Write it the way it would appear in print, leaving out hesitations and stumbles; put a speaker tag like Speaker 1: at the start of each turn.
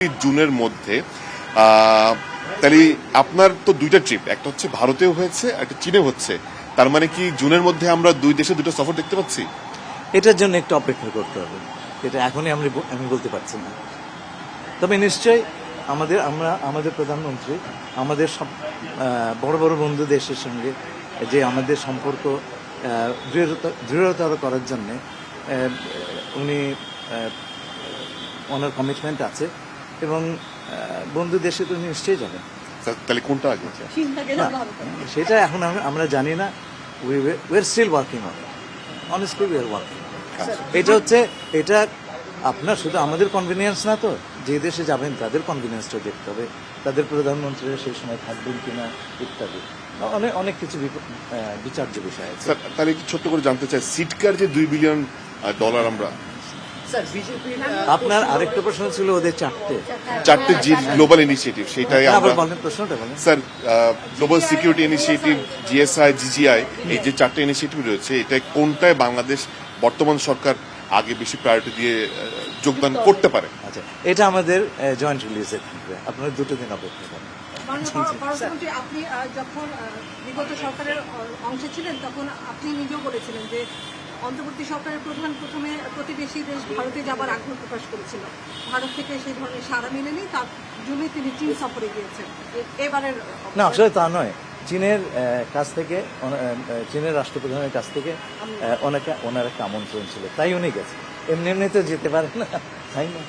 Speaker 1: জুনের মধ্যে তাহলে আপনার তো দুইটা ট্রিপ, একটা হচ্ছে ভারতেও হয়েছে, একটা চীনে হচ্ছে। তার মানে কি জুনের মধ্যে আমরা দুই দেশে দুটো সফর দেখতে পাচ্ছি?
Speaker 2: এটার জন্য একটু অপেক্ষা করতে হবে, এটা এখনই আমি বলতে পারছি না। তবে নিশ্চয়ই আমাদের প্রধানমন্ত্রী আমাদের সব বড় বড় বন্ধু দেশের সঙ্গে যে আমাদের সম্পর্ক দৃঢ়তর করার জন্যে উনি ওনার কমিটমেন্ট আছে এবং বন্ধু দেশে তো নিশ্চয়ই যাবেন।
Speaker 1: তাহলে কোনটা আগে?
Speaker 2: সেটা এখন আমরা জানি না, we are still working on, honestly we are working. এটা আপনার শুধু আমাদের কনভিনিয়েন্স না, তো যে দেশে যাবেন তাদের কনভিনিয়েন্সটা দেখতে হবে, তাদের প্রধানমন্ত্রীরা সেই সময় থাকবেন কিনা ইত্যাদি অনেক কিছু বিচার্য বিষয় আছে।
Speaker 1: তাহলে কি ছোট্ট করে জানতে চাই, সিটকার যে $2 বিলিয়ন আমরা
Speaker 2: আপনার আরেকটা প্রশ্ন ছিল ওদের
Speaker 1: চারটে যে গ্লোবাল ইনিশিয়েটিভ, সেটাই আমরা
Speaker 2: প্রশ্নটা বলেন
Speaker 1: sir. Global security initiative, GSI, GGI, এই যে চারটে ইনিশিয়েটিভ রয়েছে, এটা কোনটায় বাংলাদেশ বর্তমান সরকার আগে বেশি প্রায়োরিটি দিয়ে যোগদান করতে পারে?
Speaker 2: আচ্ছা, এটা আমাদের জয়েন্ট রিলিজে থাকবে, আপনারা দুটো দিন অপেক্ষা করেন।
Speaker 3: আপনি যখন বিগত সরকারের অংশে ছিলেন তখন আপনি নিজেও বলেছিলেন যে অন্তর্বর্তী সরকারের প্রধান প্রথমে প্রতিবেশী দেশ ভারতে যাবার আগ্রহ প্রকাশ করেছিল, ভারত থেকে সেই ধরনের সাড়া মেলেনি, তার জন্য তিনি চীন সফরে গিয়েছেন। এবারের
Speaker 2: না, আসলে তা নয়, চীনের কাছ থেকে চীনের রাষ্ট্রপ্রধানের কাছ থেকে ওনার একটা আমন্ত্রণ ছিল, তাই উনি গেছে, এমনি তো যেতে পারে না, তাই না?